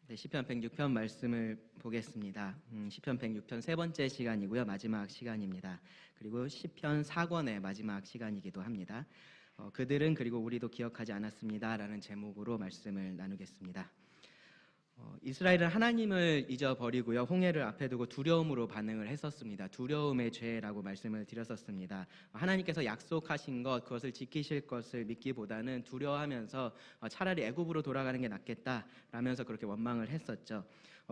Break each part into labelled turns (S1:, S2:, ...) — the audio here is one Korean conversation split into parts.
S1: 네, 시편 106편 말씀을 보겠습니다. 시편 106편 세 번째 시간이고요. 마지막 시간입니다. 그리고 시편 4권의 마지막 시간이기도 합니다. 그들은 그리고 우리도 기억하지 않았습니다. 라는 제목으로 말씀을 나누겠습니다. 이스라엘은 하나님을 잊어버리고요. 홍해를 앞에 두고 두려움으로 반응을 했었습니다. 두려움의 죄라고 말씀을 드렸었습니다. 하나님께서 약속하신 것, 그것을 지키실 것을 믿기보다는 두려워하면서 차라리 애굽으로 돌아가는 게 낫겠다라면서 그렇게 원망을 했었죠.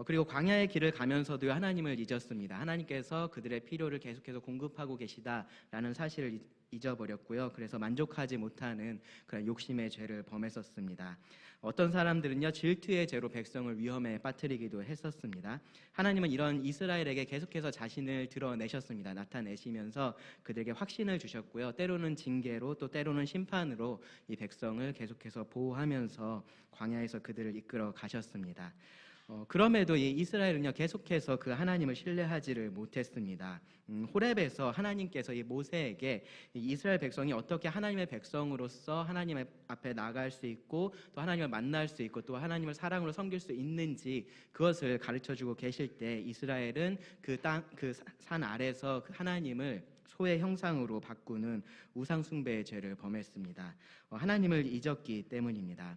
S1: 그리고 광야의 길을 가면서도 하나님을 잊었습니다. 하나님께서 그들의 필요를 계속해서 공급하고 계시다라는 사실을 잊어버렸고요. 그래서 만족하지 못하는 그런 욕심의 죄를 범했었습니다. 어떤 사람들은요, 질투의 죄로 백성을 위험에 빠뜨리기도 했었습니다. 하나님은 이런 이스라엘에게 계속해서 자신을 드러내셨습니다. 나타내시면서 그들에게 확신을 주셨고요. 때로는 징계로 또 때로는 심판으로 이 백성을 계속해서 보호하면서 광야에서 그들을 이끌어 가셨습니다. 그럼에도 이 이스라엘은요, 계속해서 그 하나님을 신뢰하지를 못했습니다. 호렙에서 하나님께서 이 모세에게 이 이스라엘 백성이 어떻게 하나님의 백성으로서 하나님 앞에 나갈 수 있고 또 하나님을 만날 수 있고 또 하나님을 사랑으로 섬길 수 있는지 그것을 가르쳐주고 계실 때 이스라엘은 그 산 아래서 그 하나님을 소의 형상으로 바꾸는 우상 숭배의 죄를 범했습니다. 하나님을 잊었기 때문입니다.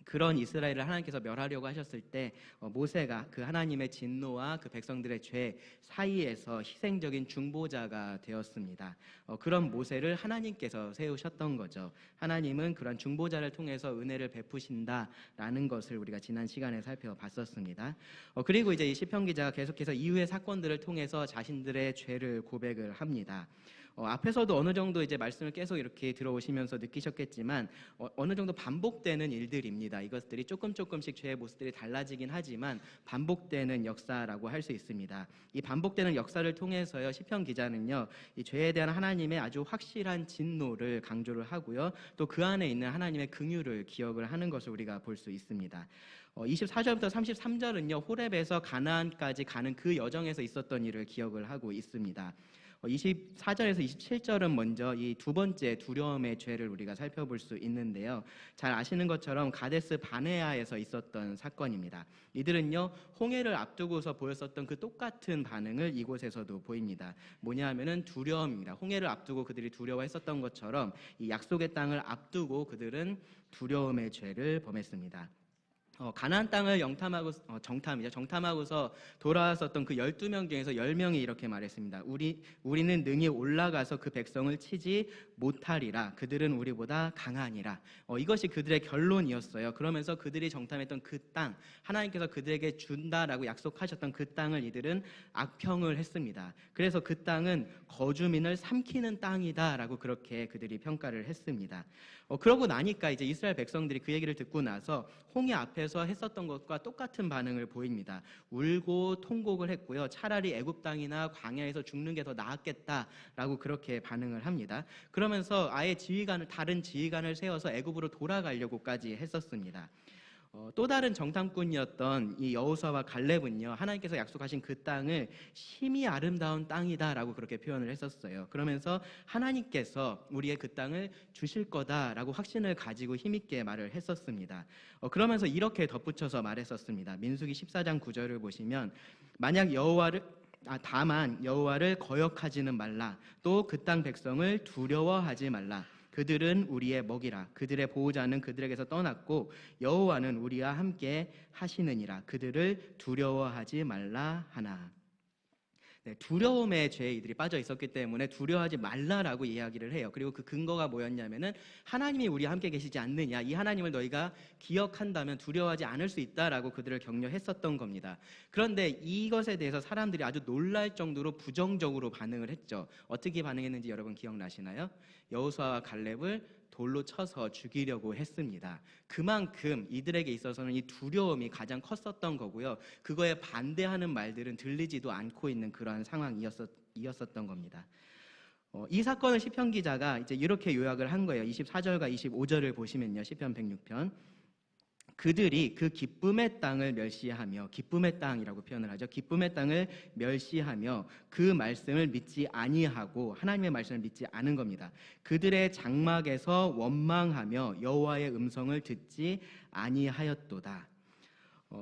S1: 그런 이스라엘을 하나님께서 멸하려고 하셨을 때 모세가 그 하나님의 진노와 그 백성들의 죄 사이에서 희생적인 중보자가 되었습니다. 그런 모세를 하나님께서 세우셨던 거죠. 하나님은 그런 중보자를 통해서 은혜를 베푸신다라는 것을 우리가 지난 시간에 살펴봤었습니다. 그리고 이제 이 시편 기자가 계속해서 이후의 사건들을 통해서 자신들의 죄를 고백을 합니다. 앞에서도 어느 정도 이제 말씀을 계속 이렇게 들어오시면서 느끼셨겠지만 어느 정도 반복되는 일들입니다. 이것들이 조금씩 죄의 모습들이 달라지긴 하지만 반복되는 역사라고 할 수 있습니다. 이 반복되는 역사를 통해서요, 시편 기자는요, 이 죄에 대한 하나님의 아주 확실한 진노를 강조를 하고요, 또 그 안에 있는 하나님의 긍휼을 기억을 하는 것을 우리가 볼 수 있습니다. 24절부터 33절은요, 호렙에서 가나안까지 가는 그 여정에서 있었던 일을 기억을 하고 있습니다. 24절에서 27절은 먼저 이 두 번째 두려움의 죄를 우리가 살펴볼 수 있는데요. 잘 아시는 것처럼 가데스 바네아에서 있었던 사건입니다. 이들은요, 홍해를 앞두고서 보였었던 그 똑같은 반응을 이곳에서도 보입니다. 뭐냐 하면은 두려움입니다. 홍해를 앞두고 그들이 두려워했었던 것처럼 이 약속의 땅을 앞두고 그들은 두려움의 죄를 범했습니다. 가나안 땅을 정탐하고서 돌아왔었던 그 12명 중에서 10명이 이렇게 말했습니다. 우리는 능히 올라가서 그 백성을 치지 못하리라. 그들은 우리보다 강하니라. 이것이 그들의 결론이었어요. 그러면서 그들이 정탐했던 그 땅, 하나님께서 그들에게 준다라고 약속하셨던 그 땅을 이들은 악평을 했습니다. 그래서 그 땅은 거주민을 삼키는 땅이다라고 그렇게 그들이 평가를 했습니다. 그러고 나니까 이제 이스라엘 백성들이 그 얘기를 듣고 나서 홍해 앞에서 했었던 것과 똑같은 반응을 보입니다. 울고 통곡을 했고요. 차라리 애굽 땅이나 광야에서 죽는 게 더 나았겠다라고 그렇게 반응을 합니다. 그러면서 아예 다른 지휘관을 세워서 애굽으로 돌아가려고까지 했었습니다. 또 다른 정탐꾼이었던 이 여호수아와 갈렙은요, 하나님께서 약속하신 그 땅을 심히 아름다운 땅이다라고 그렇게 표현을 했었어요. 그러면서 하나님께서 우리의 그 땅을 주실 거다라고 확신을 가지고 힘있게 말을 했었습니다. 그러면서 이렇게 덧붙여서 말했었습니다. 민수기 14장 9절을 보시면 만약 다만 여호와를 거역하지는 말라. 또 그 땅 백성을 두려워하지 말라. 그들은 우리의 먹이라. 그들의 보호자는 그들에게서 떠났고 여호와는 우리와 함께 하시느니라. 그들을 두려워하지 말라 하나. 네, 두려움의 죄에 이들이 빠져 있었기 때문에 두려워하지 말라라고 이야기를 해요. 그리고 그 근거가 뭐였냐면은 하나님이 우리와 함께 계시지 않느냐, 이 하나님을 너희가 기억한다면 두려워하지 않을 수 있다라고 그들을 격려했었던 겁니다. 그런데 이것에 대해서 사람들이 아주 놀랄 정도로 부정적으로 반응을 했죠. 어떻게 반응했는지 여러분 기억나시나요? 여호수아와 갈렙을 돌로 쳐서 죽이려고 했습니다. 그만큼 이들에게 있어서는 이 두려움이 가장 컸었던 거고요. 그거에 반대하는 말들은 들리지도 않고 있는 그러한 상황이었었던 겁니다. 이 사건을 시편 기자가 이제 이렇게 요약을 한 거예요. 24절과 25절을 보시면요, 시편 106편. 그들이 그 기쁨의 땅을 멸시하며, 기쁨의 땅이라고 표현을 하죠. 기쁨의 땅을 멸시하며 그 말씀을 믿지 아니하고, 하나님의 말씀을 믿지 않은 겁니다. 그들의 장막에서 원망하며 여호와의 음성을 듣지 아니하였도다.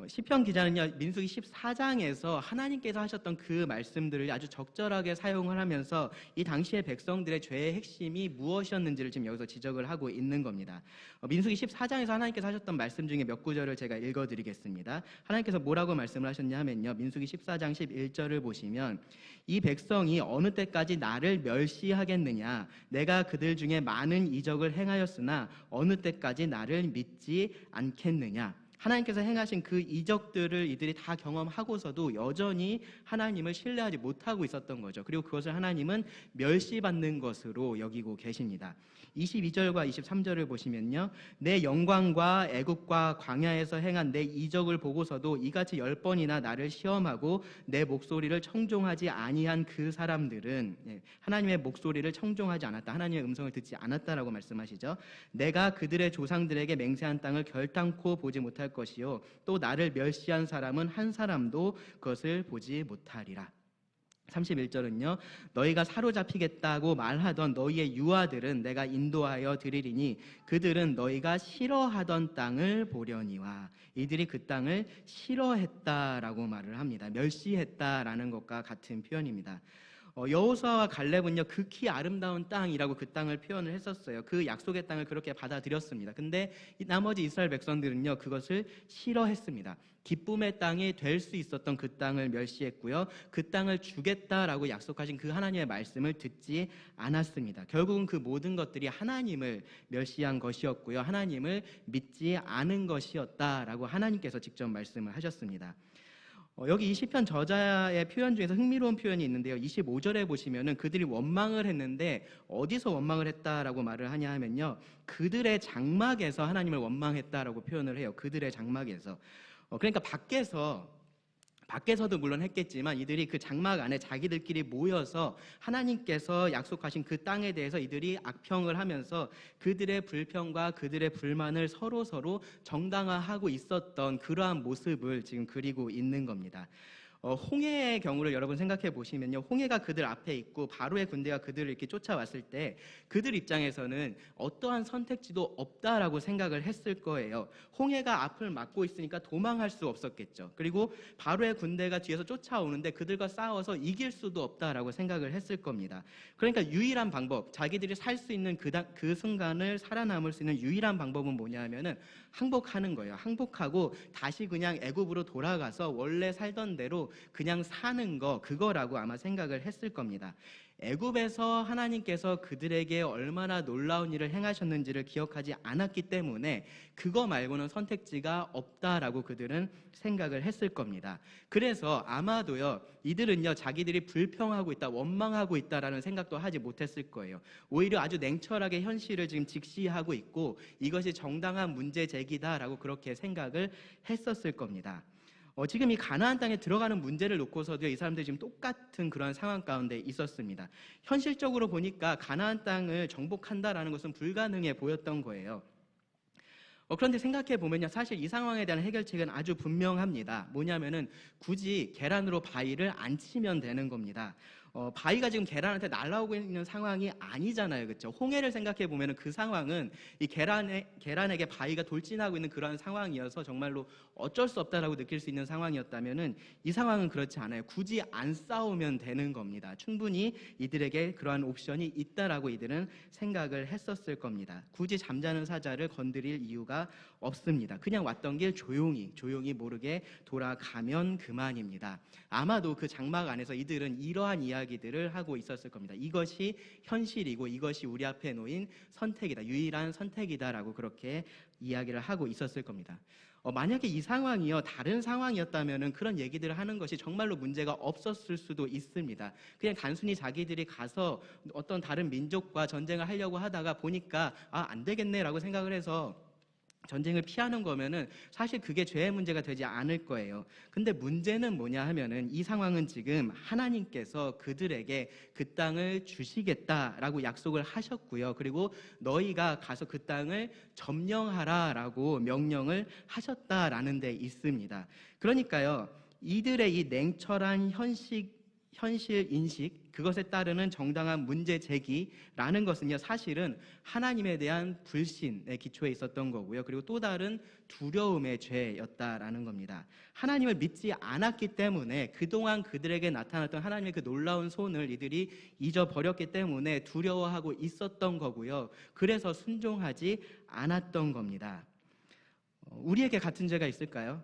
S1: 시편 기자는요, 민수기 14장에서 하나님께서 하셨던 그 말씀들을 아주 적절하게 사용을 하면서 이 당시의 백성들의 죄의 핵심이 무엇이었는지를 지금 여기서 지적을 하고 있는 겁니다. 민수기 14장에서 하나님께서 하셨던 말씀 중에 몇 구절을 제가 읽어드리겠습니다. 하나님께서 뭐라고 말씀을 하셨냐 하면요, 민수기 14장 11절을 보시면 이 백성이 어느 때까지 나를 멸시하겠느냐, 내가 그들 중에 많은 이적을 행하였으나 어느 때까지 나를 믿지 않겠느냐. 하나님께서 행하신 그 이적들을 이들이 다 경험하고서도 여전히 하나님을 신뢰하지 못하고 있었던 거죠. 그리고 그것을 하나님은 멸시받는 것으로 여기고 계십니다. 22절과 23절을 보시면요, 내 영광과 애국과 광야에서 행한 내 이적을 보고서도 이같이 10번이나 나를 시험하고 내 목소리를 청종하지 아니한 그 사람들은, 하나님의 목소리를 청종하지 않았다, 하나님의 음성을 듣지 않았다라고 말씀하시죠. 내가 그들의 조상들에게 맹세한 땅을 결단코 보지 못할 것이요 또 나를 멸시한 사람은 한 사람도 그것을 보지 못하리라. 31절은요, 너희가 사로잡히겠다고 말하던 너희의 유아들은 내가 인도하여 드리리니 그들은 너희가 싫어하던 땅을 보려니와. 이들이 그 땅을 싫어했다라고 말을 합니다. 멸시했다라는 것과 같은 표현입니다. 여호수아와 갈렙은요, 극히 아름다운 땅이라고 그 땅을 표현을 했었어요. 그 약속의 땅을 그렇게 받아들였습니다. 근데 나머지 이스라엘 백성들은요, 그것을 싫어했습니다. 기쁨의 땅이 될 수 있었던 그 땅을 멸시했고요, 그 땅을 주겠다라고 약속하신 그 하나님의 말씀을 듣지 않았습니다. 결국은 그 모든 것들이 하나님을 멸시한 것이었고요, 하나님을 믿지 않은 것이었다라고 하나님께서 직접 말씀을 하셨습니다. 여기 이 시편 저자의 표현 중에서 흥미로운 표현이 있는데요, 25절에 보시면은 그들이 원망을 했는데 어디서 원망을 했다라고 말을 하냐 하면요, 그들의 장막에서 하나님을 원망했다라고 표현을 해요. 그들의 장막에서. 그러니까 밖에서도 물론 했겠지만 이들이 그 장막 안에 자기들끼리 모여서 하나님께서 약속하신 그 땅에 대해서 이들이 악평을 하면서 그들의 불평과 그들의 불만을 서로 정당화하고 있었던 그러한 모습을 지금 그리고 있는 겁니다. 홍해의 경우를 여러분 생각해 보시면요, 홍해가 그들 앞에 있고 바로의 군대가 그들을 이렇게 쫓아왔을 때 그들 입장에서는 어떠한 선택지도 없다라고 생각을 했을 거예요. 홍해가 앞을 막고 있으니까 도망할 수 없었겠죠. 그리고 바로의 군대가 뒤에서 쫓아오는데 그들과 싸워서 이길 수도 없다라고 생각을 했을 겁니다. 그러니까 유일한 방법, 자기들이 살 수 있는 그 순간을 살아남을 수 있는 유일한 방법은 뭐냐 하면은 항복하는 거예요. 항복하고 다시 그냥 애굽으로 돌아가서 원래 살던 대로 그냥 사는 거, 그거라고 아마 생각을 했을 겁니다. 애굽에서 하나님께서 그들에게 얼마나 놀라운 일을 행하셨는지를 기억하지 않았기 때문에 그거 말고는 선택지가 없다라고 그들은 생각을 했을 겁니다. 그래서 아마도요, 이들은요, 자기들이 불평하고 있다, 원망하고 있다라는 생각도 하지 못했을 거예요. 오히려 아주 냉철하게 현실을 지금 직시하고 있고 이것이 정당한 문제 제기다라고 그렇게 생각을 했었을 겁니다. 지금 이 가나안 땅에 들어가는 문제를 놓고서도 이 사람들이 지금 똑같은 그런 상황 가운데 있었습니다. 현실적으로 보니까 가나안 땅을 정복한다라는 것은 불가능해 보였던 거예요. 그런데 생각해 보면요, 사실 이 상황에 대한 해결책은 아주 분명합니다. 뭐냐면은 굳이 계란으로 바위를 안 치면 되는 겁니다. 바위가 지금 계란한테 날아오고 있는 상황이 아니잖아요, 그렇죠? 홍해를 생각해 보면은 그 상황은 이 계란에게 바위가 돌진하고 있는 그런 상황이어서 정말로 어쩔 수 없다라고 느낄 수 있는 상황이었다면은 이 상황은 그렇지 않아요. 굳이 안 싸우면 되는 겁니다. 충분히 이들에게 그러한 옵션이 있다라고 이들은 생각을 했었을 겁니다. 굳이 잠자는 사자를 건드릴 이유가 없습니다. 그냥 왔던 길 조용히 모르게 돌아가면 그만입니다. 아마도 그 장막 안에서 이들은 이러한 이야기들을 하고 있었을 겁니다. 이것이 현실이고 이것이 우리 앞에 놓인 선택이다, 유일한 선택이다라고 그렇게 이야기를 하고 있었을 겁니다. 만약에 이 상황이요, 다른 상황이었다면 그런 얘기들을 하는 것이 정말로 문제가 없었을 수도 있습니다. 그냥 단순히 자기들이 가서 어떤 다른 민족과 전쟁을 하려고 하다가 보니까 안 되겠네라고 생각을 해서 전쟁을 피하는 거면은 사실 그게 죄의 문제가 되지 않을 거예요. 근데 문제는 뭐냐 하면은 이 상황은 지금 하나님께서 그들에게 그 땅을 주시겠다라고 약속을 하셨고요. 그리고 너희가 가서 그 땅을 점령하라라고 명령을 하셨다라는 데 있습니다. 그러니까요, 이들의 이 냉철한 현실 인식, 그것에 따르는 정당한 문제 제기라는 것은요, 사실은 하나님에 대한 불신의 기초에 있었던 거고요. 그리고 또 다른 두려움의 죄였다라는 겁니다. 하나님을 믿지 않았기 때문에 그동안 그들에게 나타났던 하나님의 그 놀라운 손을 이들이 잊어버렸기 때문에 두려워하고 있었던 거고요. 그래서 순종하지 않았던 겁니다. 우리에게 같은 죄가 있을까요?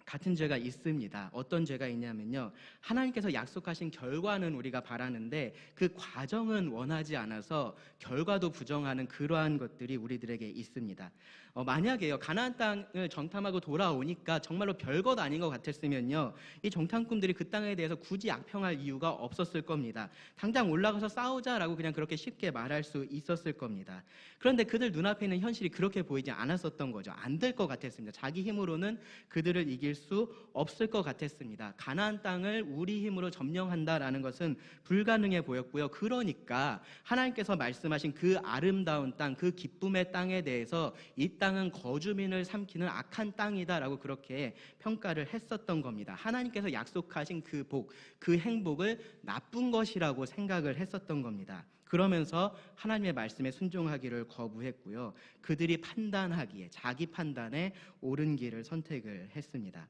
S1: 같은 죄가 있습니다. 어떤 죄가 있냐면요, 하나님께서 약속하신 결과는 우리가 바라는데 그 과정은 원하지 않아서 결과도 부정하는 그러한 것들이 우리들에게 있습니다. 만약에요, 가나안 땅을 정탐하고 돌아오니까 정말로 별것 아닌 것 같았으면요, 이 정탐꾼들이 그 땅에 대해서 굳이 악평할 이유가 없었을 겁니다. 당장 올라가서 싸우자라고 그냥 그렇게 쉽게 말할 수 있었을 겁니다. 그런데 그들 눈앞에 있는 현실이 그렇게 보이지 않았었던 거죠. 안 될 것 같았습니다. 자기 힘으로는 그들을 이길 수 없을 것 같았습니다. 가나안 땅을 우리 힘으로 점령한다라는 것은 불가능해 보였고요. 그러니까 하나님께서 말씀하신 그 아름다운 땅, 그 기쁨의 땅에 대해서 이 땅은 거주민을 삼키는 악한 땅이다라고 그렇게 평가를 했었던 겁니다. 하나님께서 약속하신 그 복, 그 행복을 나쁜 것이라고 생각을 했었던 겁니다. 그러면서 하나님의 말씀에 순종하기를 거부했고요. 그들이 판단하기에, 자기 판단에 옳은 길을 선택을 했습니다.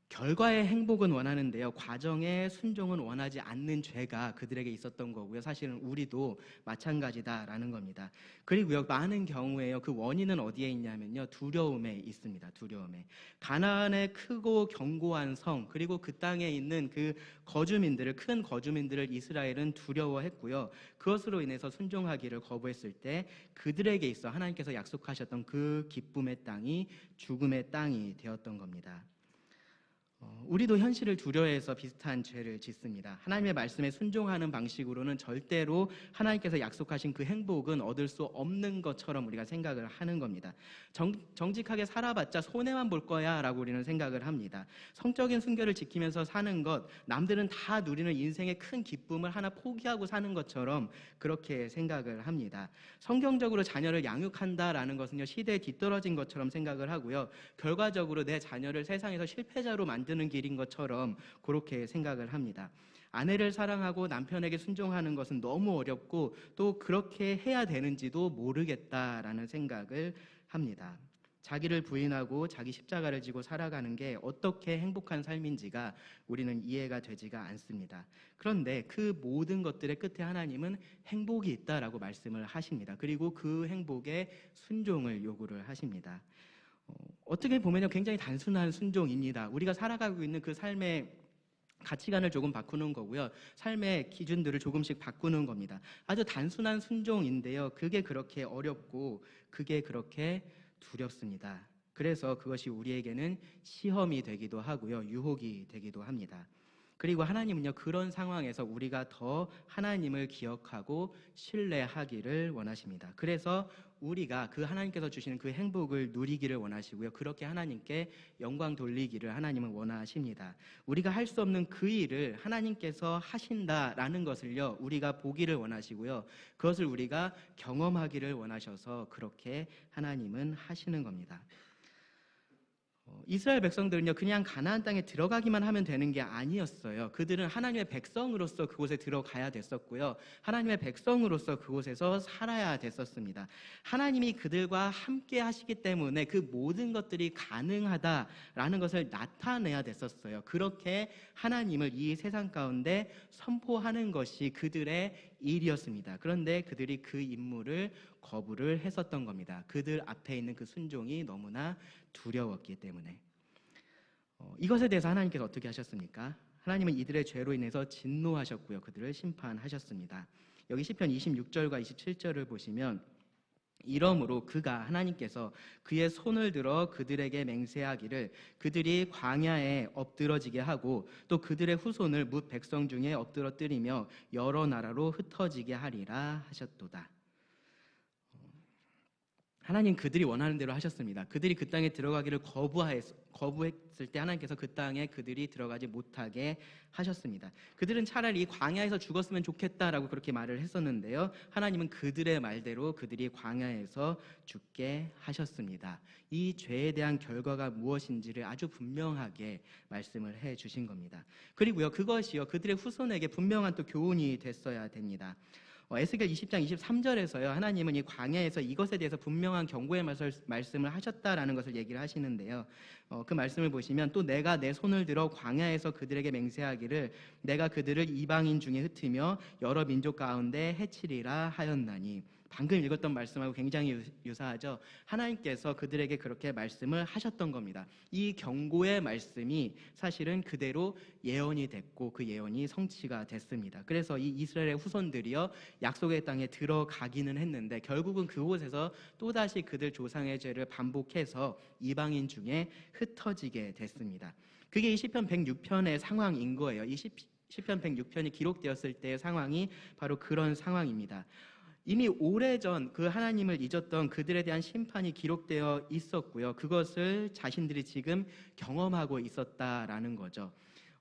S1: 결과의 행복은 원하는데요, 과정의 순종은 원하지 않는 죄가 그들에게 있었던 거고요. 사실은 우리도 마찬가지다라는 겁니다. 그리고요, 많은 경우에요, 그 원인은 어디에 있냐면요, 두려움에 있습니다. 두려움에. 가나안의 크고 견고한 성, 그리고 그 땅에 있는 그 거주민들을, 큰 거주민들을 이스라엘은 두려워했고요. 그것으로 인해서 순종하기를 거부했을 때 그들에게 있어 하나님께서 약속하셨던 그 기쁨의 땅이 죽음의 땅이 되었던 겁니다. 우리도 현실을 두려워해서 비슷한 죄를 짓습니다. 하나님의 말씀에 순종하는 방식으로는 절대로 하나님께서 약속하신 그 행복은 얻을 수 없는 것처럼 우리가 생각을 하는 겁니다. 정직하게 살아봤자 손해만 볼 거야 라고 우리는 생각을 합니다. 성적인 순결을 지키면서 사는 것, 남들은 다 누리는 인생의 큰 기쁨을 하나 포기하고 사는 것처럼 그렇게 생각을 합니다. 성경적으로 자녀를 양육한다라는 것은요, 시대에 뒤떨어진 것처럼 생각을 하고요, 결과적으로 내 자녀를 세상에서 실패자로 만드는 길인 것처럼 그렇게 생각을 합니다. 아내를 사랑하고 남편에게 순종하는 것은 너무 어렵고 또 그렇게 해야 되는지도 모르겠다라는 생각을 합니다. 자기를 부인하고 자기 십자가를 지고 살아가는 게 어떻게 행복한 삶인지가 우리는 이해가 되지가 않습니다. 그런데 그 모든 것들의 끝에 하나님은 행복이 있다라고 말씀을 하십니다. 그리고 그 행복에 순종을 요구를 하십니다. 어떻게 보면요, 굉장히 단순한 순종입니다. 우리가 살아가고 있는 그 삶의 가치관을 조금 바꾸는 거고요, 삶의 기준들을 조금씩 바꾸는 겁니다. 아주 단순한 순종인데요, 그게 그렇게 어렵고 그게 그렇게 두렵습니다. 그래서 그것이 우리에게는 시험이 되기도 하고요, 유혹이 되기도 합니다. 그리고 하나님은요, 그런 상황에서 우리가 더 하나님을 기억하고 신뢰하기를 원하십니다. 그래서 우리가 그 하나님께서 주시는 그 행복을 누리기를 원하시고요, 그렇게 하나님께 영광 돌리기를 하나님은 원하십니다. 우리가 할 수 없는 그 일을 하나님께서 하신다라는 것을요, 우리가 보기를 원하시고요, 그것을 우리가 경험하기를 원하셔서 그렇게 하나님은 하시는 겁니다. 이스라엘 백성들은요, 그냥 가나안 땅에 들어가기만 하면 되는 게 아니었어요. 그들은 하나님의 백성으로서 그곳에 들어가야 됐었고요, 하나님의 백성으로서 그곳에서 살아야 됐었습니다. 하나님이 그들과 함께 하시기 때문에 그 모든 것들이 가능하다라는 것을 나타내야 됐었어요. 그렇게 하나님을 이 세상 가운데 선포하는 것이 그들의 일이었습니다. 그런데 그들이 그 임무를 거부를 했었던 겁니다. 그들 앞에 있는 그 순종이 너무나 두려웠기 때문에. 이것에 대해서 하나님께서 어떻게 하셨습니까? 하나님은 이들의 죄로 인해서 진노하셨고요, 그들을 심판하셨습니다. 여기 시편 26절과 27절을 보시면, 이러므로 그가, 하나님께서 그의 손을 들어 그들에게 맹세하기를 그들이 광야에 엎드러지게 하고 또 그들의 후손을 뭇 백성 중에 엎드러뜨리며 여러 나라로 흩어지게 하리라 하셨도다. 하나님 그들이 원하는 대로 하셨습니다. 그들이 그 땅에 들어가기를 거부했을 때 하나님께서 그 땅에 그들이 들어가지 못하게 하셨습니다. 그들은 차라리 이 광야에서 죽었으면 좋겠다라고 그렇게 말을 했었는데요. 하나님은 그들의 말대로 그들이 광야에서 죽게 하셨습니다. 이 죄에 대한 결과가 무엇인지를 아주 분명하게 말씀을 해 주신 겁니다. 그리고요, 그것이요, 그들의 후손에게 분명한 또 교훈이 됐어야 됩니다. 에스겔 20장 23절에서요, 하나님은 이 광야에서 이것에 대해서 분명한 경고의 말씀을 하셨다라는 것을 얘기를 하시는데요. 그 말씀을 보시면, 또 내가 내 손을 들어 광야에서 그들에게 맹세하기를 내가 그들을 이방인 중에 흩으며 여러 민족 가운데 해치리라 하였나니. 방금 읽었던 말씀하고 굉장히 유사하죠. 하나님께서 그들에게 그렇게 말씀을 하셨던 겁니다. 이 경고의 말씀이 사실은 그대로 예언이 됐고 그 예언이 성취가 됐습니다. 그래서 이 이스라엘의 후손들이요, 약속의 땅에 들어가기는 했는데 결국은 그곳에서 또다시 그들 조상의 죄를 반복해서 이방인 중에 흩어지게 됐습니다. 그게 이 시편 106편의 상황인 거예요. 이 시편 106편이 기록되었을 때의 상황이 바로 그런 상황입니다. 이미 오래전 그 하나님을 잊었던 그들에 대한 심판이 기록되어 있었고요. 그것을 자신들이 지금 경험하고 있었다라는 거죠.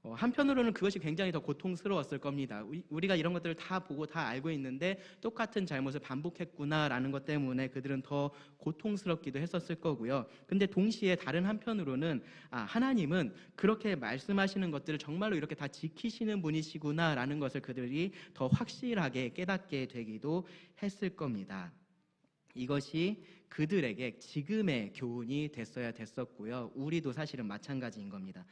S1: 한편으로는 그것이 굉장히 더 고통스러웠을 겁니다. 우리가 이런 것들을 다 보고 다 알고 있는데 똑같은 잘못을 반복했구나라는 것 때문에 그들은 더 고통스럽기도 했었을 거고요. 근데 동시에 다른 한편으로는 하나님은 그렇게 말씀하시는 것들을 정말로 이렇게 다 지키시는 분이시구나라는 것을 그들이 더 확실하게 깨닫게 되기도 했을 겁니다. 이것이 그들에게 지금의 교훈이 됐어야 됐었고요. 우리도 사실은 마찬가지인 겁니다.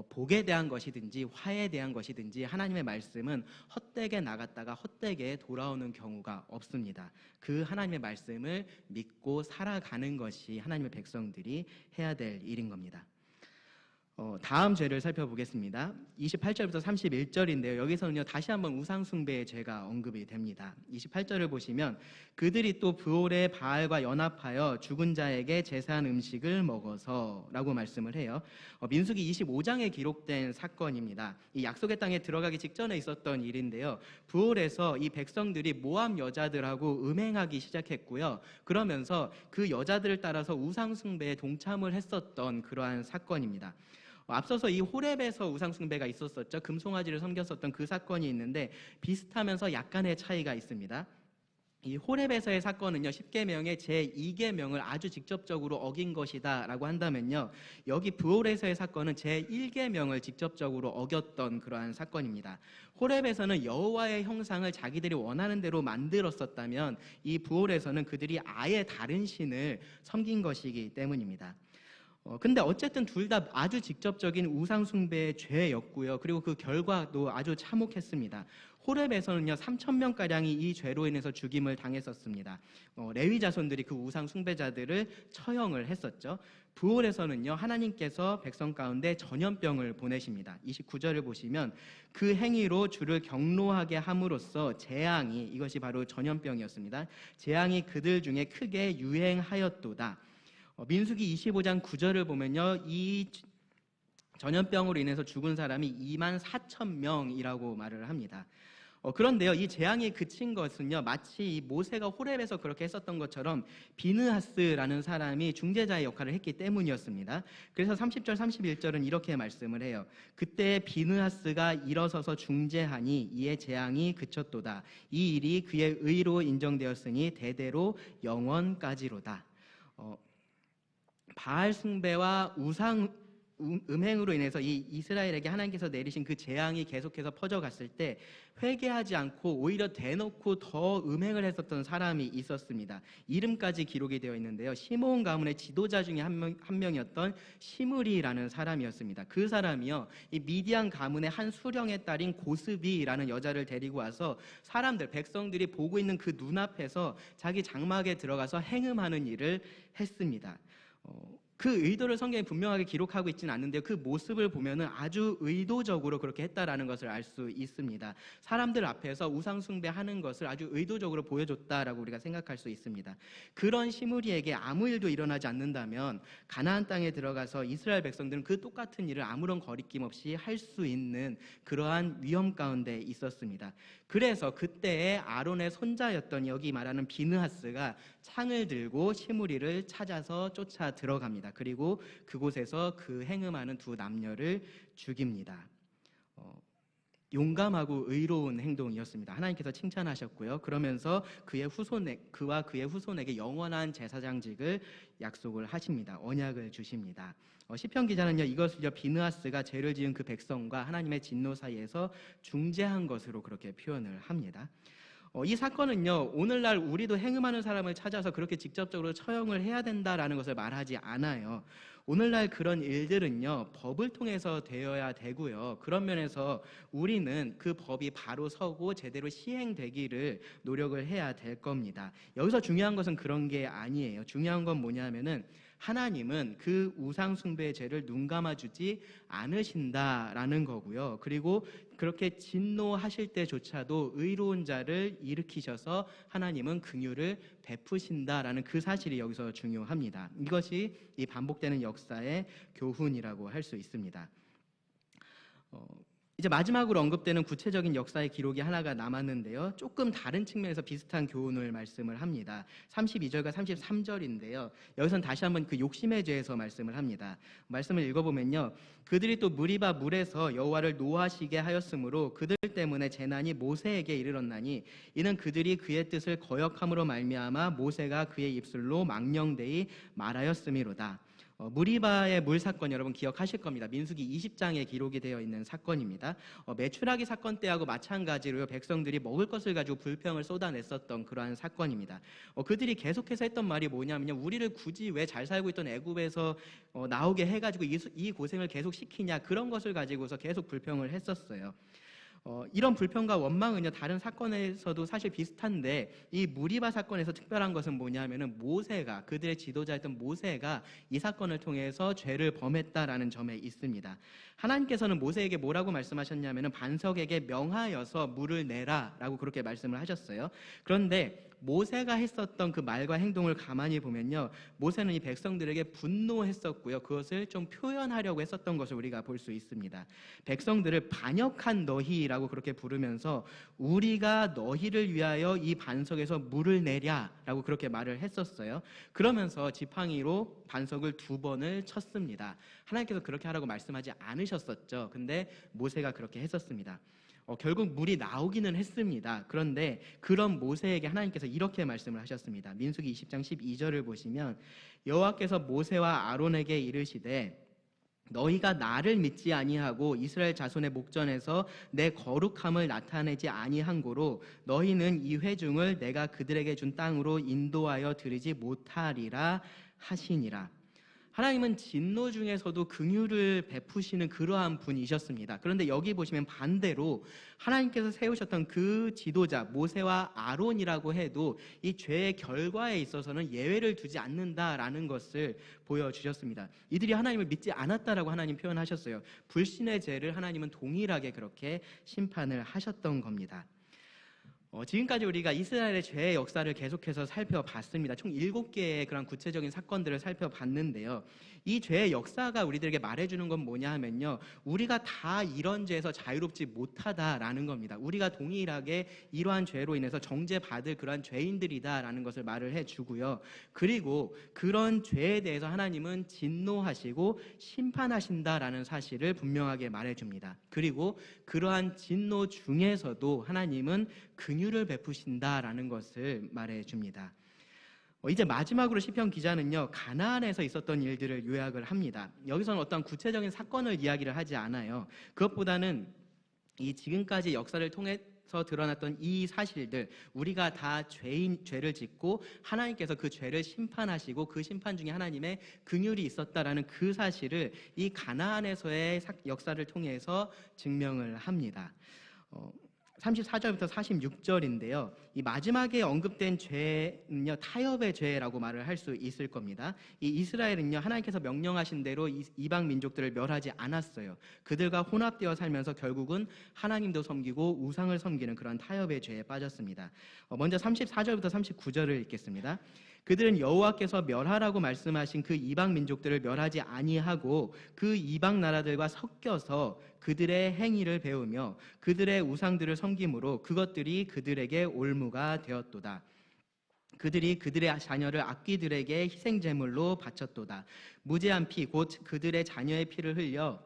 S1: 복에 대한 것이든지 화에 대한 것이든지 하나님의 말씀은 헛되게 나갔다가 헛되게 돌아오는 경우가 없습니다. 그 하나님의 말씀을 믿고 살아가는 것이 하나님의 백성들이 해야 될 일인 겁니다. 다음 죄를 살펴보겠습니다. 28절부터 31절인데요. 여기서는요, 다시 한번 우상숭배의 죄가 언급이 됩니다. 28절을 보시면 그들이 또 브올의 바알과 연합하여 죽은 자에게 제사한 음식을 먹어서 라고 말씀을 해요. 민수기 25장에 기록된 사건입니다. 이 약속의 땅에 들어가기 직전에 있었던 일인데요. 브올에서 이 백성들이 모압 여자들하고 음행하기 시작했고요. 그러면서 그 여자들을 따라서 우상숭배에 동참을 했었던 그러한 사건입니다. 앞서서 이 호렙에서 우상숭배가 있었었죠. 금송아지를 섬겼었던 그 사건이 있는데 비슷하면서 약간의 차이가 있습니다. 이 호렙에서의 사건은요, 10계명의 제2계명을 아주 직접적으로 어긴 것이다 라고 한다면요, 여기 브올에서의 사건은 제1계명을 직접적으로 어겼던 그러한 사건입니다. 호렙에서는 여호와의 형상을 자기들이 원하는 대로 만들었었다면 이 브올에서는 그들이 아예 다른 신을 섬긴 것이기 때문입니다. 근데 어쨌든 둘 다 아주 직접적인 우상숭배의 죄였고요. 그리고 그 결과도 아주 참혹했습니다. 호렙에서는요, 3,000명가량이 이 죄로 인해서 죽임을 당했었습니다. 레위 자손들이 그 우상숭배자들을 처형을 했었죠. 브올에서는요, 하나님께서 백성 가운데 전염병을 보내십니다. 29절을 보시면 그 행위로 주를 경노하게 함으로써 재앙이, 이것이 바로 전염병이었습니다. 재앙이 그들 중에 크게 유행하였도다. 민수기 25장 9절을 보면요, 이 전염병으로 인해서 죽은 사람이 24,000명이라고 말을 합니다. 그런데요, 이 재앙이 그친 것은요, 마치 이 모세가 호렙에서 그렇게 했었던 것처럼 비느하스라는 사람이 중재자의 역할을 했기 때문이었습니다. 그래서 30절 31절은 이렇게 말씀을 해요. 그때 비느하스가 일어서서 중재하니 이에 재앙이 그쳤도다. 이 일이 그의 의로 인정되었으니 대대로 영원까지로다. 바알 숭배와 음행으로 인해서 이 이스라엘에게 하나님께서 내리신 그 재앙이 계속해서 퍼져갔을 때 회개하지 않고 오히려 대놓고 더 음행을 했었던 사람이 있었습니다. 이름까지 기록이 되어 있는데요, 시므온 가문의 지도자 중에 한 명이었던 시므리라는 사람이었습니다. 그 사람이요, 이 미디안 가문의 한 수령의 딸인 고스비라는 여자를 데리고 와서 백성들이 보고 있는 그 눈앞에서 자기 장막에 들어가서 행음하는 일을 했습니다. 그 의도를 성경에 분명하게 기록하고 있지는 않는데요. 그 모습을 보면은 아주 의도적으로 그렇게 했다라는 것을 알 수 있습니다. 사람들 앞에서 우상 숭배하는 것을 아주 의도적으로 보여줬다라고 우리가 생각할 수 있습니다. 그런 시므리에게 아무 일도 일어나지 않는다면 가나안 땅에 들어가서 이스라엘 백성들은 그 똑같은 일을 아무런 거리낌 없이 할 수 있는 그러한 위험 가운데 있었습니다. 그래서 그때의 아론의 손자였던 여기 말하는 비느하스가 창을 들고 시므리를 찾아서 쫓아 들어갑니다. 그리고 그곳에서 그 행음하는 두 남녀를 죽입니다. 용감하고 의로운 행동이었습니다. 하나님께서 칭찬하셨고요. 그러면서 그와 그의 후손에게 영원한 제사장직을 약속을 하십니다. 언약을 주십니다. 시편 기자는요, 이것을 비느하스가 죄를 지은 그 백성과 하나님의 진노 사이에서 중재한 것으로 그렇게 표현을 합니다. 이 사건은요, 오늘날 우리도 행음하는 사람을 찾아서 그렇게 직접적으로 처형을 해야 된다라는 것을 말하지 않아요. 오늘날 그런 일들은요, 법을 통해서 되어야 되고요. 그런 면에서 우리는 그 법이 바로 서고 제대로 시행되기를 노력을 해야 될 겁니다. 여기서 중요한 것은 그런 게 아니에요. 중요한 건 뭐냐면은 하나님은 그 우상 숭배의 죄를 눈 감아주지 않으신다라는 거고요. 그리고 그렇게 진노하실 때조차도 의로운 자를 일으키셔서 하나님은 긍휼을 베푸신다라는 그 사실이 여기서 중요합니다. 이것이 이 반복되는 역사의 교훈이라고 할 수 있습니다. 이제 마지막으로 언급되는 구체적인 역사의 기록이 하나가 남았는데요. 조금 다른 측면에서 비슷한 교훈을 말씀을 합니다. 32절과 33절인데요. 여기서는 다시 한번 그 욕심의 죄에서 말씀을 합니다. 말씀을 읽어보면요. 그들이 또 무리바 물에서 여호와를 노하시게 하였으므로 그들 때문에 재난이 모세에게 이르렀나니 이는 그들이 그의 뜻을 거역함으로 말미암아 모세가 그의 입술로 망령되이 말하였음이로다. 무리바의 물 사건 여러분 기억하실 겁니다. 민수기 20장에 기록이 되어 있는 사건입니다. 메추라기 사건 때하고 마찬가지로 백성들이 먹을 것을 가지고 불평을 쏟아냈었던 그러한 사건입니다. 그들이 계속해서 했던 말이 뭐냐면요, 우리를 굳이 왜 잘 살고 있던 애굽에서 나오게 해가지고 이 고생을 계속 시키냐, 그런 것을 가지고서 계속 불평을 했었어요. 이런 불평과 원망은요, 다른 사건에서도 사실 비슷한데 이 무리바 사건에서 특별한 것은 뭐냐면은 모세가, 그들의 지도자였던 모세가 이 사건을 통해서 죄를 범했다라는 점에 있습니다. 하나님께서는 모세에게 뭐라고 말씀하셨냐면은 반석에게 명하여서 물을 내라라고 그렇게 말씀을 하셨어요. 그런데 모세가 했었던 그 말과 행동을 가만히 보면요, 모세는 이 백성들에게 분노했었고요, 그것을 좀 표현하려고 했었던 것을 우리가 볼 수 있습니다. 백성들을 반역한 너희라고 그렇게 부르면서 우리가 너희를 위하여 이 반석에서 물을 내랴라고 그렇게 말을 했었어요. 그러면서 지팡이로 반석을 2번을 쳤습니다. 하나님께서 그렇게 하라고 말씀하지 않으셨었죠. 근데 모세가 그렇게 했었습니다. 결국 물이 나오기는 했습니다. 그런데 그런 모세에게 하나님께서 이렇게 말씀을 하셨습니다. 민수기 20장 12절을 보시면 여호와께서 모세와 아론에게 이르시되 너희가 나를 믿지 아니하고 이스라엘 자손의 목전에서 내 거룩함을 나타내지 아니한 고로 너희는 이 회중을 내가 그들에게 준 땅으로 인도하여 들이지 못하리라 하시니라. 하나님은 진노 중에서도 긍휼을 베푸시는 그러한 분이셨습니다. 그런데 여기 보시면 반대로 하나님께서 세우셨던 그 지도자 모세와 아론이라고 해도 이 죄의 결과에 있어서는 예외를 두지 않는다라는 것을 보여주셨습니다. 이들이 하나님을 믿지 않았다라고 하나님 표현하셨어요. 불신의 죄를 하나님은 동일하게 그렇게 심판을 하셨던 겁니다. 지금까지 우리가 이스라엘의 죄의 역사를 계속해서 살펴봤습니다. 총 7개의 그런 구체적인 사건들을 살펴봤는데요. 이 죄의 역사가 우리들에게 말해주는 건 뭐냐 하면요, 우리가 다 이런 죄에서 자유롭지 못하다라는 겁니다. 우리가 동일하게 이러한 죄로 인해서 정죄받을 그러한 죄인들이다라는 것을 말을 해주고요. 그리고 그런 죄에 대해서 하나님은 진노하시고 심판하신다라는 사실을 분명하게 말해줍니다. 그리고 그러한 진노 중에서도 하나님은 긍휼을 베푸신다라는 것을 말해줍니다. 이제 마지막으로 시편 기자는요, 가나안에서 있었던 일들을 요약을 합니다. 여기서는 어떤 구체적인 사건을 이야기를 하지 않아요. 그것보다는 이 지금까지 역사를 통해서 드러났던 이 사실들, 우리가 다 죄를 짓고 하나님께서 그 죄를 심판하시고 그 심판 중에 하나님의 긍휼이 있었다라는 그 사실을 이 가나안에서의 역사를 통해서 증명을 합니다. 34절부터 46절인데요. 이 마지막에 언급된 죄는요, 타협의 죄라고 말을 할 수 있을 겁니다. 이 이스라엘은요, 하나님께서 명령하신 대로 이방 민족들을 멸하지 않았어요. 그들과 혼합되어 살면서 결국은 하나님도 섬기고 우상을 섬기는 그런 타협의 죄에 빠졌습니다. 먼저 34절부터 39절을 읽겠습니다. 그들은 여호와께서 멸하라고 말씀하신 그 이방 민족들을 멸하지 아니하고 그 이방 나라들과 섞여서 그들의 행위를 배우며 그들의 우상들을 섬김으로 그것들이 그들에게 올무가 되었도다. 그들이 그들의 자녀를 악귀들에게 희생제물로 바쳤도다. 무죄한 피 곧 그들의 자녀의 피를 흘려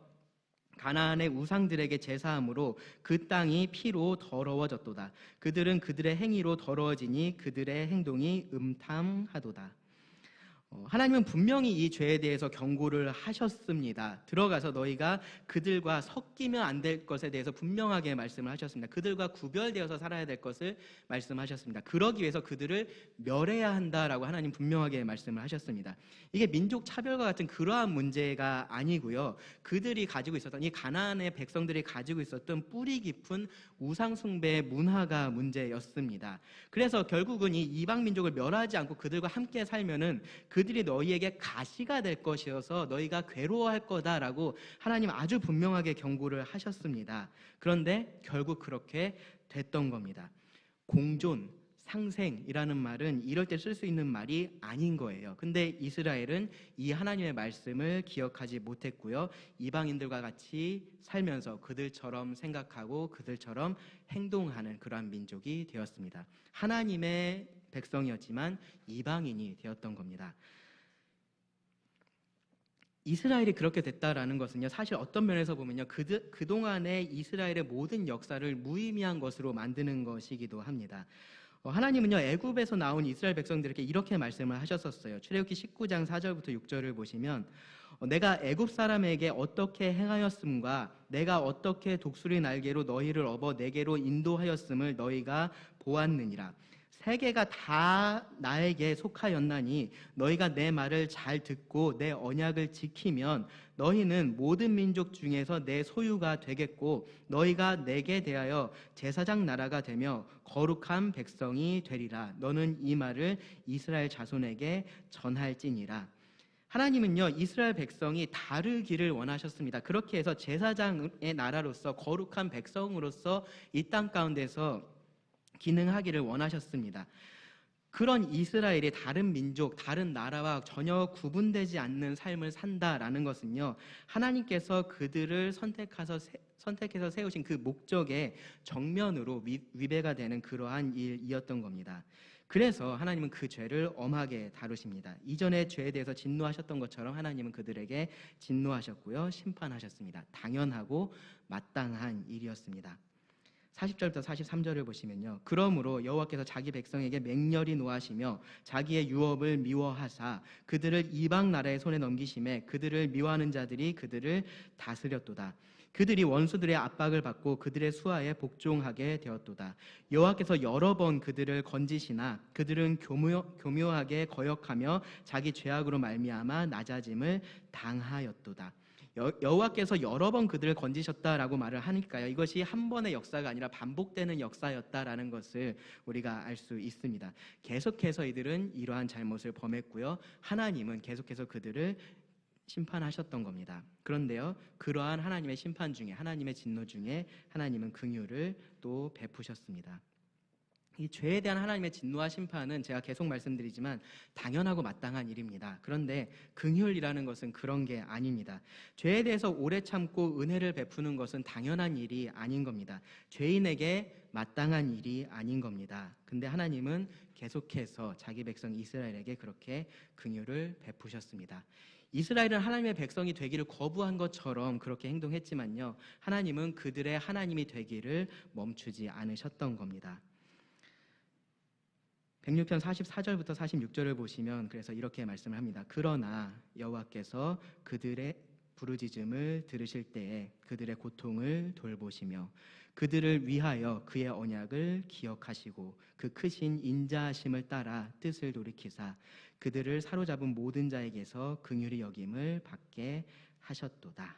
S1: 가나안의 우상들에게 제사함으로 그 땅이 피로 더러워졌도다. 그들은 그들의 행위로 더러워지니 그들의 행동이 음탕하도다. 하나님은 분명히 이 죄에 대해서 경고를 하셨습니다. 들어가서 너희가 그들과 섞이면 안 될 것에 대해서 분명하게 말씀을 하셨습니다. 그들과 구별되어서 살아야 될 것을 말씀하셨습니다. 그러기 위해서 그들을 멸해야 한다라고 하나님 분명하게 말씀을 하셨습니다. 이게 민족 차별과 같은 그러한 문제가 아니고요. 그들이 가지고 있었던 이 가나안의 백성들이 가지고 있었던 뿌리 깊은 우상 숭배의 문화가 문제였습니다. 그래서 결국은 이 이방 민족을 멸하지 않고 그들과 함께 살면은 그들이 너희에게 가시가 될 것이어서 너희가 괴로워할 거다라고 하나님 아주 분명하게 경고를 하셨습니다. 그런데 결국 그렇게 됐던 겁니다. 공존, 상생이라는 말은 이럴 때 쓸 수 있는 말이 아닌 거예요. 근데 이스라엘은 이 하나님의 말씀을 기억하지 못했고요. 이방인들과 같이 살면서 그들처럼 생각하고 그들처럼 행동하는 그러한 민족이 되었습니다. 하나님의 백성이었지만 이방인이 되었던 겁니다. 이스라엘이 그렇게 됐다라는 것은요, 사실 어떤 면에서 보면요, 그동안의 이스라엘의 모든 역사를 무의미한 것으로 만드는 것이기도 합니다. 하나님은요, 애굽에서 나온 이스라엘 백성들에게 이렇게 말씀을 하셨었어요. 출애굽기 19장 4절부터 6절을 보시면 내가 애굽 사람에게 어떻게 행하였음과 내가 어떻게 독수리 날개로 너희를 업어 내게로 인도하였음을 너희가 보았느니라. 세계가 다 나에게 속하였나니 너희가 내 말을 잘 듣고 내 언약을 지키면 너희는 모든 민족 중에서 내 소유가 되겠고 너희가 내게 대하여 제사장 나라가 되며 거룩한 백성이 되리라. 너는 이 말을 이스라엘 자손에게 전할지니라. 하나님은요, 이스라엘 백성이 다르기를 원하셨습니다. 그렇게 해서 제사장의 나라로서 거룩한 백성으로서 이 땅 가운데서 기능하기를 원하셨습니다. 그런 이스라엘이 다른 민족, 다른 나라와 전혀 구분되지 않는 삶을 산다라는 것은요, 하나님께서 그들을 선택해서 세우신 그 목적에 정면으로 위배가 되는 그러한 일이었던 겁니다. 그래서 하나님은 그 죄를 엄하게 다루십니다. 이전에 죄에 대해서 진노하셨던 것처럼 하나님은 그들에게 진노하셨고요, 심판하셨습니다. 당연하고 마땅한 일이었습니다. 40절부터 43절을 보시면요, 그러므로 여호와께서 자기 백성에게 맹렬히 노하시며 자기의 유업을 미워하사 그들을 이방 나라의 손에 넘기심에 그들을 미워하는 자들이 그들을 다스렸도다. 그들이 원수들의 압박을 받고 그들의 수하에 복종하게 되었도다. 여호와께서 여러 번 그들을 건지시나 그들은 교묘하게 거역하며 자기 죄악으로 말미암아 낮아짐을 당하였도다. 여호와께서 여러 번 그들을 건지셨다라고 말을 하니까요, 이것이 한 번의 역사가 아니라 반복되는 역사였다라는 것을 우리가 알 수 있습니다. 계속해서 이들은 이러한 잘못을 범했고요, 하나님은 계속해서 그들을 심판하셨던 겁니다. 그런데요, 그러한 하나님의 심판 중에, 하나님의 진노 중에 하나님은 긍휼을 또 베푸셨습니다. 이 죄에 대한 하나님의 진노와 심판은 제가 계속 말씀드리지만 당연하고 마땅한 일입니다. 그런데 긍휼이라는 것은 그런 게 아닙니다. 죄에 대해서 오래 참고 은혜를 베푸는 것은 당연한 일이 아닌 겁니다. 죄인에게 마땅한 일이 아닌 겁니다. 근데 하나님은 계속해서 자기 백성 이스라엘에게 그렇게 긍휼을 베푸셨습니다. 이스라엘은 하나님의 백성이 되기를 거부한 것처럼 그렇게 행동했지만요, 하나님은 그들의 하나님이 되기를 멈추지 않으셨던 겁니다. 106편 44절부터 46절을 보시면 그래서 이렇게 말씀을 합니다. 그러나 여호와께서 그들의 부르짖음을 들으실 때에 그들의 고통을 돌보시며 그들을 위하여 그의 언약을 기억하시고 그 크신 인자하심을 따라 뜻을 돌이키사 그들을 사로잡은 모든 자에게서 긍휼히 여김을 받게 하셨도다.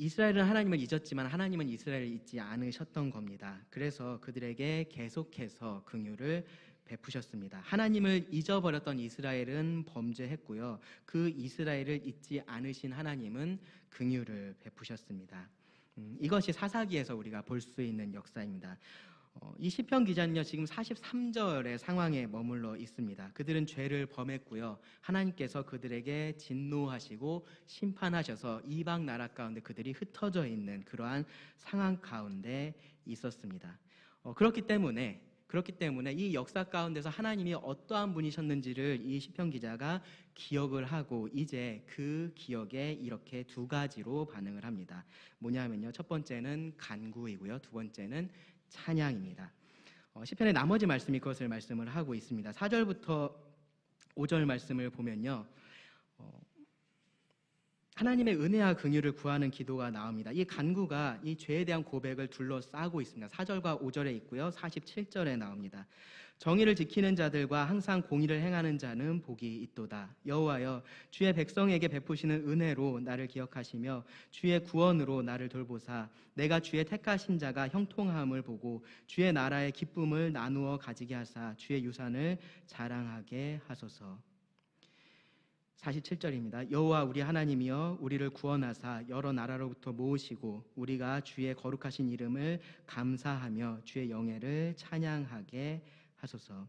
S1: 이스라엘은 하나님을 잊었지만 하나님은 이스라엘을 잊지 않으셨던 겁니다. 그래서 그들에게 계속해서 긍휼을 베푸셨습니다. 하나님을 잊어버렸던 이스라엘은 범죄했고요. 그 이스라엘을 잊지 않으신 하나님은 긍휼을 베푸셨습니다. 이것이 사사기에서 우리가 볼 수 있는 역사입니다. 이 시편 기자는요 지금 43절의 상황에 머물러 있습니다. 그들은 죄를 범했고요. 하나님께서 그들에게 진노하시고 심판하셔서 이방 나라 가운데 그들이 흩어져 있는 그러한 상황 가운데 있었습니다. 그렇기 때문에 이 역사 가운데서 하나님이 어떠한 분이셨는지를 이 시편 기자가 기억을 하고 이제 그 기억에 이렇게 두 가지로 반응을 합니다. 뭐냐면요, 첫 번째는 간구이고요, 두 번째는 찬양입니다. 시편의 나머지 말씀이 그것을 말씀을 하고 있습니다. 4절부터 5절 말씀을 보면요, 하나님의 은혜와 긍휼을 구하는 기도가 나옵니다. 이 간구가 이 죄에 대한 고백을 둘러싸고 있습니다. 4절과 5절에 있고요, 47절에 나옵니다. 정의를 지키는 자들과 항상 공의를 행하는 자는 복이 있도다. 여호와여, 주의 백성에게 베푸시는 은혜로 나를 기억하시며 주의 구원으로 나를 돌보사 내가 주의 택하신 자가 형통함을 보고 주의 나라의 기쁨을 나누어 가지게 하사 주의 유산을 자랑하게 하소서. 47절입니다. 여호와 우리 하나님이여, 우리를 구원하사 여러 나라로부터 모으시고 우리가 주의 거룩하신 이름을 감사하며 주의 영예를 찬양하게 하소서.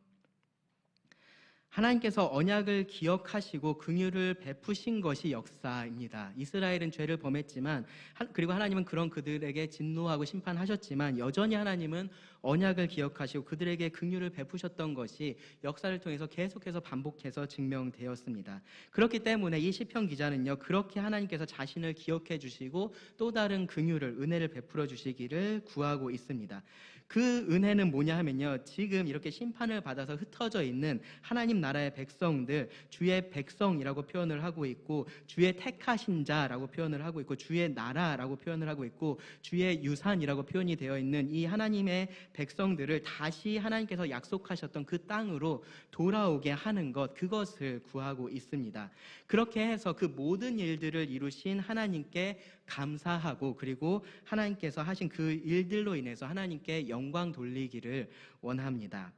S1: 하나님께서 언약을 기억하시고 긍휼을 베푸신 것이 역사입니다. 이스라엘은 죄를 범했지만, 그리고 하나님은 그들에게 진노하고 심판하셨지만 여전히 하나님은 언약을 기억하시고 그들에게 긍휼을 베푸셨던 것이 역사를 통해서 계속해서 반복해서 증명되었습니다. 그렇기 때문에 이 시편 기자는요, 그렇게 하나님께서 자신을 기억해 주시고 또 다른 긍휼을, 은혜를 베풀어 주시기를 구하고 있습니다. 그 은혜는 뭐냐 하면요, 지금 이렇게 심판을 받아서 흩어져 있는 하나님 나라의 백성들, 주의 백성이라고 표현을 하고 있고 주의 택하신 자라고 표현을 하고 있고 주의 나라라고 표현을 하고 있고 주의 유산이라고 표현이 되어 있는 이 하나님의 백성들을 다시 하나님께서 약속하셨던 그 땅으로 돌아오게 하는 것, 그것을 구하고 있습니다. 그렇게 해서 그 모든 일들을 이루신 하나님께 감사하고, 그리고 하나님께서 하신 그 일들로 인해서 하나님께 영광 돌리기를 원합니다.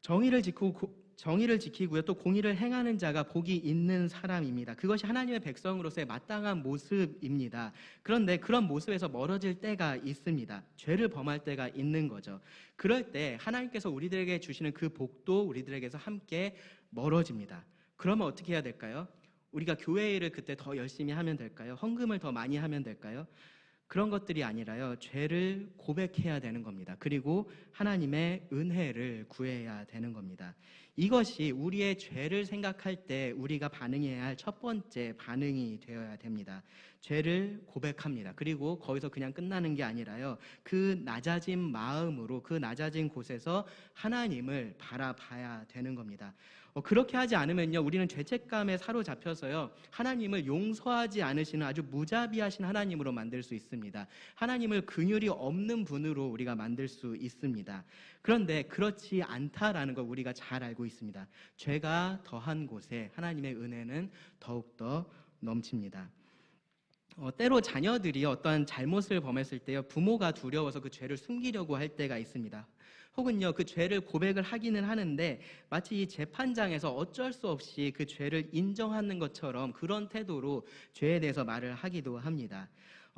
S1: 정의를 지키고요, 또 공의를 행하는 자가 복이 있는 사람입니다. 그것이 하나님의 백성으로서의 마땅한 모습입니다. 그런데 그런 모습에서 멀어질 때가 있습니다. 죄를 범할 때가 있는 거죠. 그럴 때 하나님께서 우리들에게 주시는 그 복도 우리들에게서 함께 멀어집니다. 그러면 어떻게 해야 될까요? 우리가 교회 일을 그때 더 열심히 하면 될까요? 헌금을 더 많이 하면 될까요? 그런 것들이 아니라요, 죄를 고백해야 되는 겁니다. 그리고 하나님의 은혜를 구해야 되는 겁니다. 이것이 우리의 죄를 생각할 때 우리가 반응해야 할 첫 번째 반응이 되어야 됩니다. 죄를 고백합니다. 그리고 거기서 그냥 끝나는 게 아니라요, 그 낮아진 마음으로, 그 낮아진 곳에서 하나님을 바라봐야 되는 겁니다. 그렇게 하지 않으면요, 우리는 죄책감에 사로잡혀서요, 하나님을 용서하지 않으시는 아주 무자비하신 하나님으로 만들 수 있습니다. 하나님을 긍휼이 없는 분으로 우리가 만들 수 있습니다. 그런데 그렇지 않다라는 걸 우리가 잘 알고 있습니다. 죄가 더한 곳에 하나님의 은혜는 더욱더 넘칩니다. 때로 자녀들이 어떠한 잘못을 범했을 때요, 부모가 두려워서 그 죄를 숨기려고 할 때가 있습니다. 혹은요, 그 죄를 고백을 하기는 하는데 마치 이 재판장에서 어쩔 수 없이 그 죄를 인정하는 것처럼 그런 태도로 죄에 대해서 말을 하기도 합니다.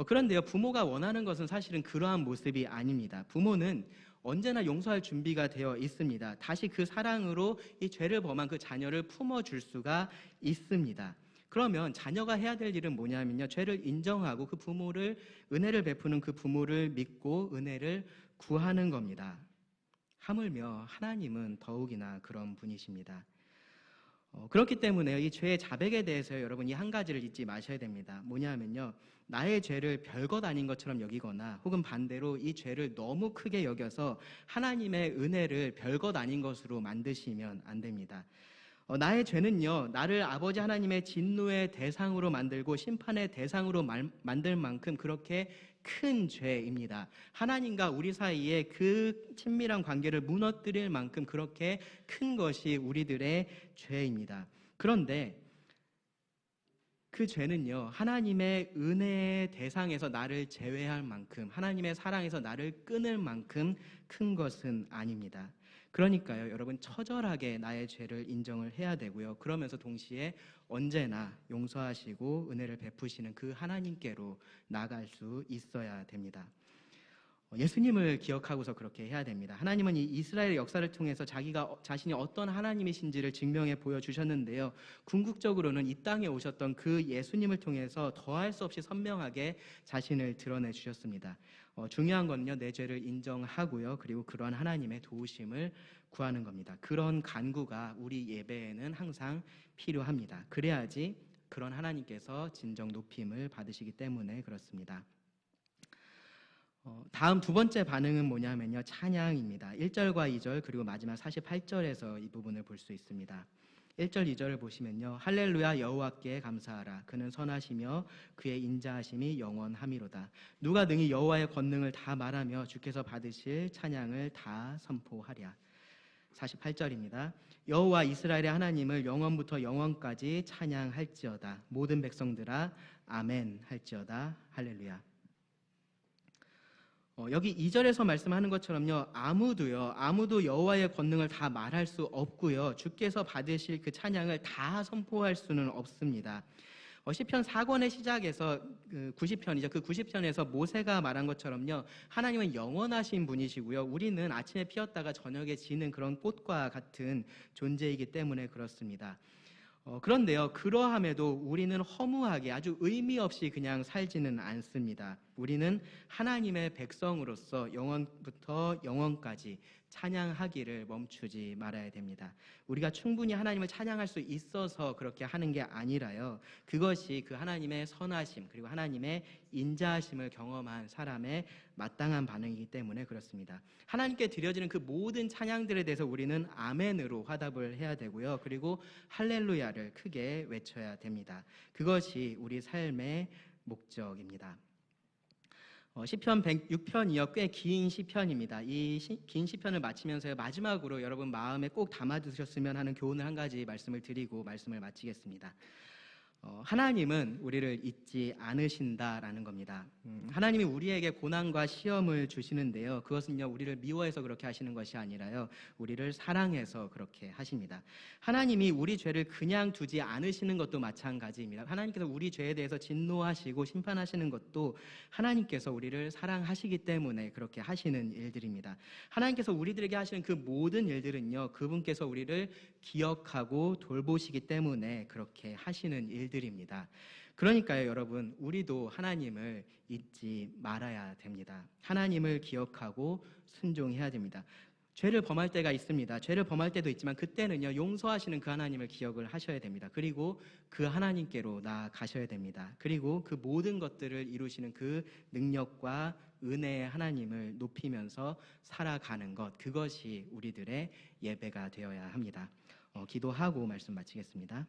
S1: 그런데요, 부모가 원하는 것은 사실은 그러한 모습이 아닙니다. 부모는 언제나 용서할 준비가 되어 있습니다. 다시 그 사랑으로 이 죄를 범한 그 자녀를 품어줄 수가 있습니다. 그러면 자녀가 해야 될 일은 뭐냐면요, 죄를 인정하고 그 부모를, 은혜를 베푸는 그 부모를 믿고 은혜를 구하는 겁니다. 하물며 하나님은 더욱이나 그런 분이십니다. 그렇기 때문에 이 죄의 자백에 대해서 여러분 이 한 가지를 잊지 마셔야 됩니다. 뭐냐면요, 나의 죄를 별것 아닌 것처럼 여기거나 혹은 반대로 이 죄를 너무 크게 여겨서 하나님의 은혜를 별것 아닌 것으로 만드시면 안 됩니다. 나의 죄는요, 나를 아버지 하나님의 진노의 대상으로 만들고 심판의 대상으로 만들 만큼 그렇게 큰 죄입니다. 하나님과 우리 사이에 그 친밀한 관계를 무너뜨릴 만큼 그렇게 큰 것이 우리들의 죄입니다. 그런데 그 죄는요, 하나님의 은혜의 대상에서 나를 제외할 만큼, 하나님의 사랑에서 나를 끊을 만큼 큰 것은 아닙니다. 그러니까요, 여러분, 처절하게 나의 죄를 인정을 해야 되고요. 그러면서 동시에 언제나 용서하시고 은혜를 베푸시는 그 하나님께로 나갈 수 있어야 됩니다. 예수님을 기억하고서 그렇게 해야 됩니다. 하나님은 이 이스라엘의 역사를 통해서 자신이 어떤 하나님이신지를 증명해 보여주셨는데요. 궁극적으로는 이 땅에 오셨던 그 예수님을 통해서 더할 수 없이 선명하게 자신을 드러내 주셨습니다. 중요한 건요, 내 죄를 인정하고요, 그리고 그런 하나님의 도우심을 구하는 겁니다. 그런 간구가 우리 예배에는 항상 필요합니다. 그래야지 그런 하나님께서 진정 높임을 받으시기 때문에 그렇습니다. 다음 두 번째 반응은 뭐냐면요, 찬양입니다. 1절과 2절 그리고 마지막 48절에서 이 부분을 볼 수 있습니다. 1절 2절을 보시면요, 할렐루야 여호와께 감사하라. 그는 선하시며 그의 인자하심이 영원함이로다. 누가 능히 여호와의 권능을 다 말하며 주께서 받으실 찬양을 다 선포하랴. 48절입니다. 여호와 이스라엘의 하나님을 영원부터 영원까지 찬양할지어다. 모든 백성들아 아멘 할지어다. 할렐루야. 여기 2절에서 말씀하는 것처럼요, 아무도 여호와의 권능을 다 말할 수 없고요, 주께서 받으실 그 찬양을 다 선포할 수는 없습니다. 시편 4권의 시작에서 90편이죠. 그 90편에서 모세가 말한 것처럼요, 하나님은 영원하신 분이시고요, 우리는 아침에 피었다가 저녁에 지는 그런 꽃과 같은 존재이기 때문에 그렇습니다. 그런데요, 그러함에도 우리는 허무하게 아주 의미 없이 그냥 살지는 않습니다. 우리는 하나님의 백성으로서 영원부터 영원까지 찬양하기를 멈추지 말아야 됩니다. 우리가 충분히 하나님을 찬양할 수 있어서 그렇게 하는 게 아니라요, 그것이 그 하나님의 선하심 그리고 하나님의 인자하심을 경험한 사람의 마땅한 반응이기 때문에 그렇습니다. 하나님께 드려지는 그 모든 찬양들에 대해서 우리는 아멘으로 화답을 해야 되고요, 그리고 할렐루야를 크게 외쳐야 됩니다. 그것이 우리 삶의 목적입니다. 시편 106편이요, 꽤 긴 시편입니다. 이 긴 시편을 마치면서 마지막으로 여러분 마음에 꼭 담아두셨으면 하는 교훈을 한 가지 말씀을 드리고 말씀을 마치겠습니다. 하나님은 우리를 잊지 않으신다라는 겁니다. 하나님이 우리에게 고난과 시험을 주시는데요, 그것은요, 우리를 미워해서 그렇게 하시는 것이 아니라요, 우리를 사랑해서 그렇게 하십니다. 하나님이 우리 죄를 그냥 두지 않으시는 것도 마찬가지입니다. 하나님께서 우리 죄에 대해서 진노하시고 심판하시는 것도 하나님께서 우리를 사랑하시기 때문에 그렇게 하시는 일들입니다. 하나님께서 우리들에게 하시는 그 모든 일들은요, 그분께서 우리를 기억하고 돌보시기 때문에 그렇게 하시는 일들입니다. 그러니까요, 여러분, 우리도 하나님을 잊지 말아야 됩니다. 하나님을 기억하고 순종해야 됩니다. 죄를 범할 때가 있습니다. 죄를 범할 때도 있지만 그때는요, 용서하시는 그 하나님을 기억을 하셔야 됩니다. 그리고 그 하나님께로 나아가셔야 됩니다. 그리고 그 모든 것들을 이루시는 그 능력과 은혜의 하나님을 높이면서 살아가는 것, 그것이 우리들의 예배가 되어야 합니다. 기도하고 말씀 마치겠습니다.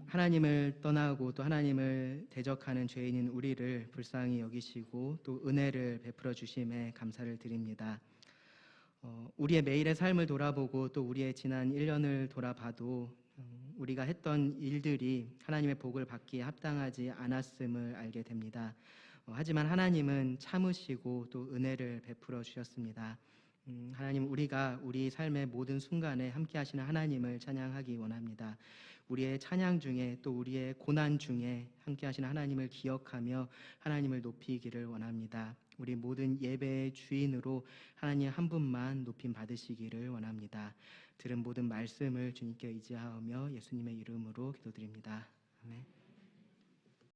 S1: 하나님을 떠나고 또 하나님을 대적하는 죄인인 우리를 불쌍히 여기시고 또 은혜를 베풀어 주심에 감사를 드립니다. 우리의 매일의 삶을 돌아보고 또 우리의 지난 1년을 돌아봐도 우리가 했던 일들이 하나님의 복을 받기에 합당하지 않았음을 알게 됩니다. 하지만 하나님은 참으시고 또 은혜를 베풀어 주셨습니다. 하나님, 우리가 우리 삶의 모든 순간에 함께 하시는 하나님을 찬양하기 원합니다. 우리의 찬양 중에 또 우리의 고난 중에 함께 하시는 하나님을 기억하며 하나님을 높이기를 원합니다. 우리 모든 예배의 주인으로 하나님 한 분만 높임 받으시기를 원합니다. 들은 모든 말씀을 주님께 의지하며 예수님의 이름으로 기도드립니다. 아멘.